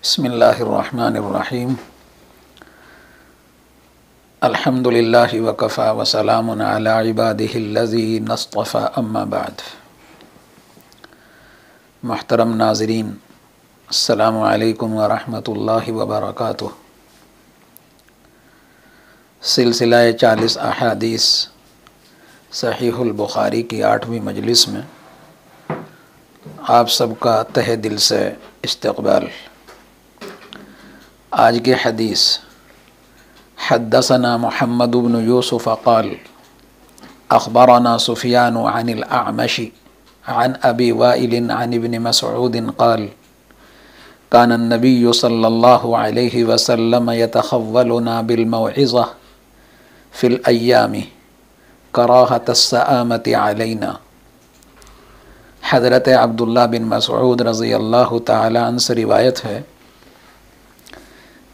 बिस्मिल्लाहिर्रहमानिर्रहीम। अल्हम्दुलिल्लाहि वकफ़ा वसलामुन अला इबादिहिल्लज़ीना इस्तफ़ा अम्मा बाद। मुहतरम नाज़रीन, अस्सलामु अलैकुम व रहमतुल्लाहि व बरकातुहू। सिलसिला 40 अहादीस सहीहुल बुखारी की 8वीं मजलिस में आप सबका तहे दिल से इस्तक़बाल। आज के हदीस हद्दसना मुहम्मद इब्न यूसुफ़ क़ाल अख़बरना सुफ़यान अनिल अअमशी अन अबी वाइल अन इब्न मसऊद क़ाल कान नबिय्यु सल्लल्लाहु अलैहि वसल्लम यतख़व्वलुना बिल मौइज़ा फ़िल अय्यामि कराहत अस्सआमति अलैना। हज़रत अब्दुल्लाह बिन मसऊद रज़ियल्लाहु ताला अन्हु से रिवायत है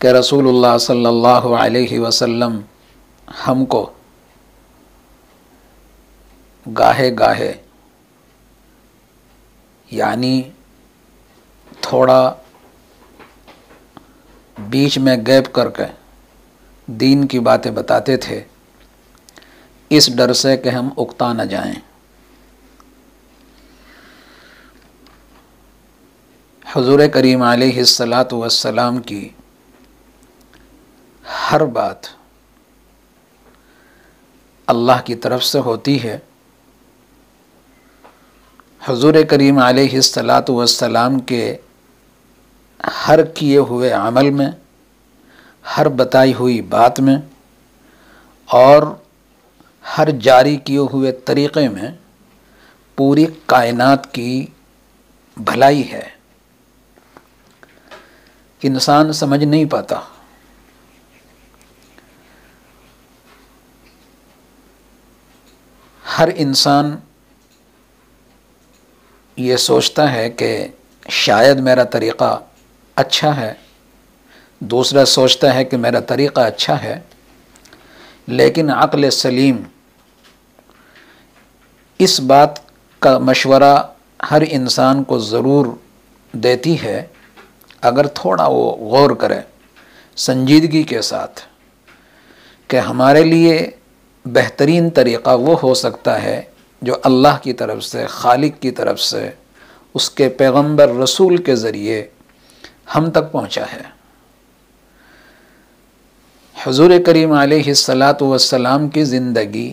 कि रसूलुल्लाह सल्लल्लाहु अलैहि वसल्लम हमको गाहे गाहे यानी थोड़ा बीच में गैप करके दीन की बातें बताते थे, इस डर से कि हम उकता न जाएं। हुज़ूर करीम अलैहिस्सलातु वस्सलाम की हर बात अल्लाह की तरफ से होती है। हुज़ूर करीम अलैहिस्सलातु वस्सलाम के हर किए हुए अमल में, हर बताई हुई बात में और हर जारी किए हुए तरीक़े में पूरी कायनात की भलाई है। इंसान समझ नहीं पाता। हर इंसान ये सोचता है कि शायद मेरा तरीक़ा अच्छा है, दूसरा सोचता है कि मेरा तरीक़ा अच्छा है, लेकिन अक़ल सलीम इस बात का मशवरा हर इंसान को ज़रूर देती है अगर थोड़ा वो गौर करे संजीदगी के साथ कि हमारे लिए बेहतरीन तरीक़ा वो हो सकता है जो अल्लाह की तरफ से, खालिक की तरफ से, उसके पैगंबर रसूल के ज़रिए हम तक पहुँचा है। हुज़ूर करीम अलैहिस्सलातु वस्सलाम की ज़िंदगी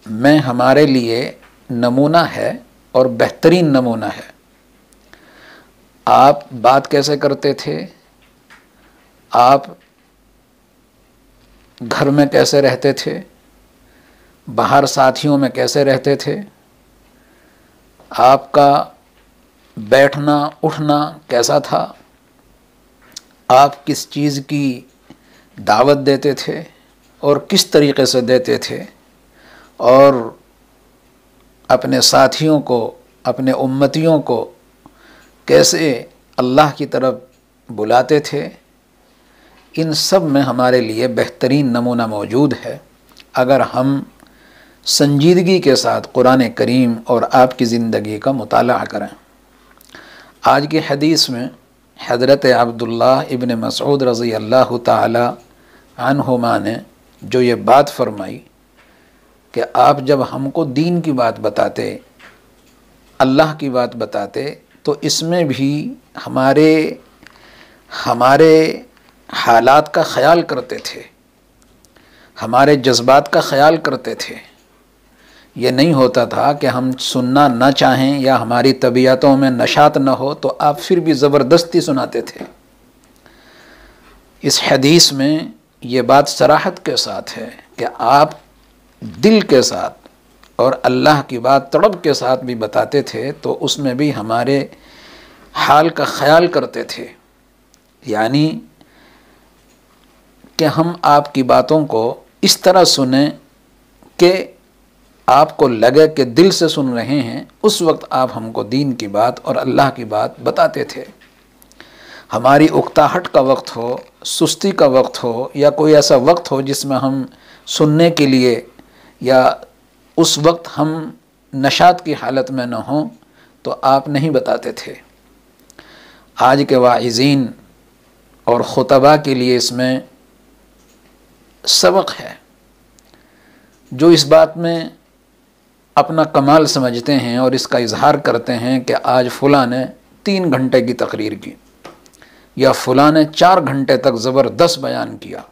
में हमारे लिए नमूना है और बेहतरीन नमूना है। आप बात कैसे करते थे, आप घर में कैसे रहते थे, बाहर साथियों में कैसे रहते थे, आपका बैठना उठना कैसा था, आप किस चीज़ की दावत देते थे और किस तरीक़े से देते थे, और अपने साथियों को, अपने उम्मतियों को कैसे अल्लाह की तरफ बुलाते थे, इन सब में हमारे लिए बेहतरीन नमूना मौजूद है अगर हम संजीदगी के साथ कुरान करीम और आपकी ज़िंदगी का मुताला करें। आज की हदीस में हज़रत अब्दुल्लाह इब्न मसऊद रज़ियल्लाहु ताला अन्हुमा ने जो ये बात फरमाई कि आप जब हमको दीन की बात बताते, अल्लाह की बात बताते, तो इसमें भी हमारे हालात का ख़याल करते थे, हमारे जज्बात का ख़याल करते थे। ये नहीं होता था कि हम सुनना न चाहें या हमारी तबीयतों में नशात न हो तो आप फिर भी ज़बरदस्ती सुनाते थे। इस हदीस में ये बात सराहत के साथ है कि आप दिल के साथ और अल्लाह की बात तड़प के साथ भी बताते थे, तो उसमें भी हमारे हाल का ख़याल करते थे, यानी कि हम आपकी बातों को इस तरह सुने कि आपको लगे कि दिल से सुन रहे हैं। उस वक्त आप हमको दीन की बात और अल्लाह की बात बताते थे। हमारी उकताहट का वक्त हो, सुस्ती का वक्त हो, या कोई ऐसा वक्त हो जिसमें हम सुनने के लिए या उस वक्त हम नशात की हालत में न हों, तो आप नहीं बताते थे। आज के वाइज़ीन और खुतबा के लिए इसमें सबक है। जो इस बात में अपना कमाल समझते हैं और इसका इजहार करते हैं कि आज फ़लाँ ने 3 घंटे की तकरीर की या फ़लाँ ने 4 घंटे तक ज़बरदस्त बयान किया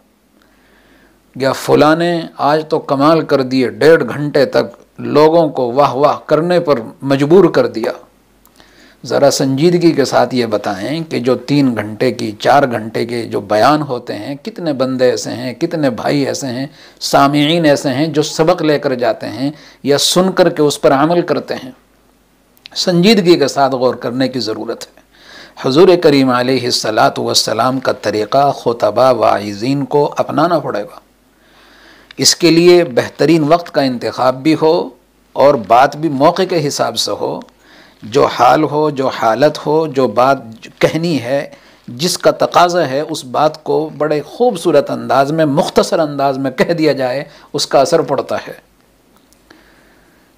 या फ़लाँ ने आज तो कमाल कर दिए, 1.5 घंटे तक लोगों को वाह वाह करने पर मजबूर कर दिया। ज़रा संजीदगी के साथ ये बताएं कि जो 3 घंटे की 4 घंटे के जो बयान होते हैं, कितने बंदे ऐसे हैं, कितने भाई ऐसे हैं, सामीईन ऐसे हैं जो सबक लेकर जाते हैं या सुन कर के उस पर अमल करते हैं। संजीदगी के साथ गौर करने की ज़रूरत है। हुज़ूर करीम अलैहिस्सलातु वस्सलाम का तरीक़ा खुतबा वाइज़ीन को अपनाना पड़ेगा। इसके लिए बेहतरीन वक्त का इंतखाब भी हो और बात भी मौके के हिसाब से हो। जो हाल हो, जो हालत हो, जो बात कहनी है, जिसका तकाज़ा है, उस बात को बड़े खूबसूरत अंदाज में, मुख्तसर अंदाज में कह दिया जाए, उसका असर पड़ता है।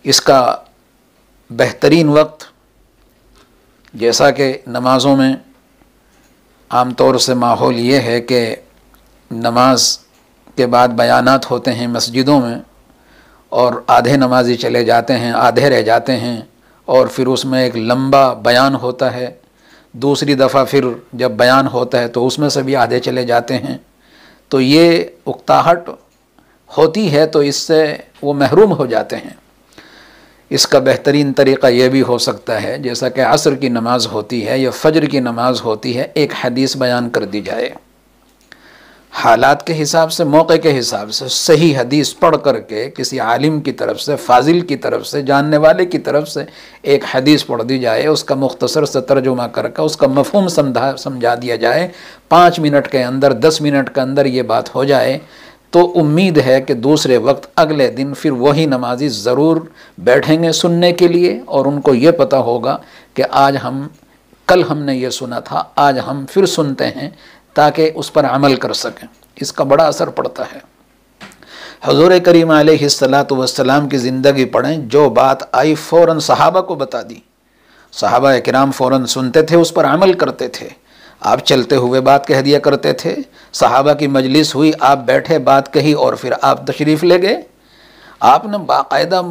इसका बेहतरीन वक्त, जैसा कि नमाज़ों में आम तौर से माहौल ये है कि नमाज के बाद बयानात होते हैं मस्जिदों में और आधे नमाजी चले जाते हैं, आधे रह जाते हैं और फिर उसमें एक लंबा बयान होता है। दूसरी दफ़ा फिर जब बयान होता है तो उसमें से भी आधे चले जाते हैं। तो ये उकताहट होती है, तो इससे वो महरूम हो जाते हैं। इसका बेहतरीन तरीक़ा ये भी हो सकता है, जैसा कि असर की नमाज़ होती है या फ़जर की नमाज़ होती है, एक हदीस बयान कर दी जाए, हालात के हिसाब से, मौके के हिसाब से सही हदीस पढ़ करके किसी आलिम की तरफ से, फाजिल की तरफ से, जानने वाले की तरफ से एक हदीस पढ़ दी जाए, उसका मुख्तसर से तर्जुमा करके उसका मफ़हूम समझा दिया जाए, 5 मिनट के अंदर, 10 मिनट के अंदर ये बात हो जाए, तो उम्मीद है कि दूसरे वक्त अगले दिन फिर वही नमाजी ज़रूर बैठेंगे सुनने के लिए और उनको ये पता होगा कि कल हमने ये सुना था, आज हम फिर सुनते हैं, ताकि उस पर अमल कर सकें। इसका बड़ा असर पड़ता है। हुज़ूर करीम अलैहिस्सलातु वस्सलाम की ज़िंदगी पढ़ें, जो बात आई फ़ौरन सहाबा को बता दी। सहाबा किराम फ़ौरन सुनते थे, उस पर अमल करते थे। आप चलते हुए बात कह दिया करते थे, सहाबा की मजलिस हुई, आप बैठे, बात कही और फिर आप तशरीफ़ ले गए। आपने बाकायदा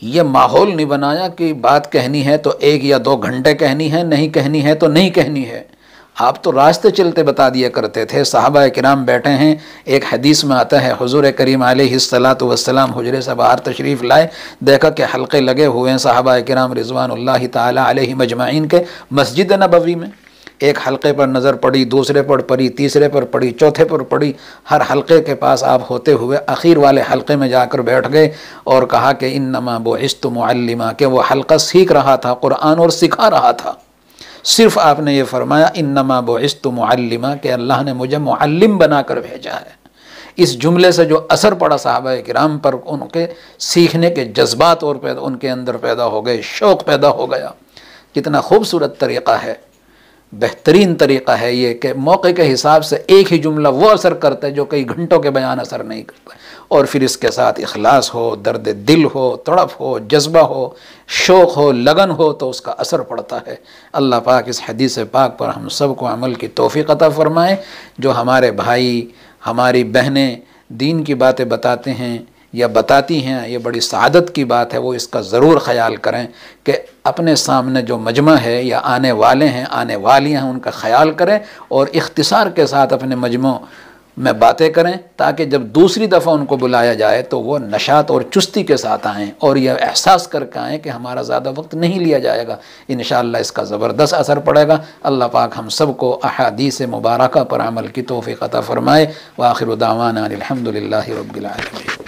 ये माहौल नहीं बनाया कि बात कहनी है तो 1 या 2 घंटे कहनी है, नहीं कहनी है तो नहीं कहनी है। आप तो रास्ते चलते बता दिया करते थे। सहाबा किराम बैठे हैं, एक हदीस में आता है हुज़ूर करीम अलैहिस्सलातु वस्सलाम हुजरे से बाहर तशरीफ़ लाए, देखा कि हल्के लगे हुए हैं सहाबा किराम रिज़वानुल्लाहि ताला अलैहिम अजमाइन के मस्जिद नबवी में। एक हल्के पर नज़र पड़ी, दूसरे पर पड़ी, तीसरे पर पड़ी, चौथे पर पड़ी, हर हल्के के पास आप होते हुए आखिर वाले हल्के में जाकर बैठ गए और कहा कि इन्नमा बुइस्तु मुअल्लिमा, कि वो हल्का सीख रहा था कुरान और सिखा रहा था। सिर्फ आपने ये फरमाया इन्नमा बुइस्तु मुअल्लिमा, कि अल्लाह ने मुझे मुअल्लिम बनाकर भेजा है। इस जुमले से जो असर पड़ा सहाबा किराम पर, उनके सीखने के जज्बात और उनके अंदर पैदा हो गए, शौक़ पैदा हो गया। कितना खूबसूरत तरीक़ा है, बेहतरीन तरीक़ा है ये कि मौके के हिसाब से एक ही जुमला वो असर करता है जो कई घंटों के बयान असर नहीं करता। और फिर इसके साथ इखलास हो, दर्द दिल हो, तड़प हो, जज्बा हो, शौक़ हो, लगन हो, तो उसका असर पड़ता है। अल्लाह पाक इस हदीस पाक पर हम सब को अमल की तौफ़ीक़ अता फ़रमाए। जो हमारे भाई, हमारी बहनें दीन की बातें बताते हैं या बताती हैं, ये बड़ी सआदत की बात है। वो इसका ज़रूर ख़याल करें कि अपने सामने जो मजमा है या आने वाले हैं, आने वाली हैं, उनका ख़याल करें और इख्तिसार के साथ अपने मजमों में बातें करें, ताकि जब दूसरी दफ़ा उनको बुलाया जाए तो वो नशात और चुस्ती के साथ आएँ और यह एहसास करके आएँ कि हमारा ज़्यादा वक्त नहीं लिया जाएगा। इंशाअल्लाह इसका ज़बरदस्त असर पड़ेगा। अल्लाह पाक हम सब को अहादीस मुबारका पर अमल की तौफ़ीक़ अता फ़रमाए। व आखिर दावाना अनिल हम्दुलिल्लाहि रब्बिल आलमीन।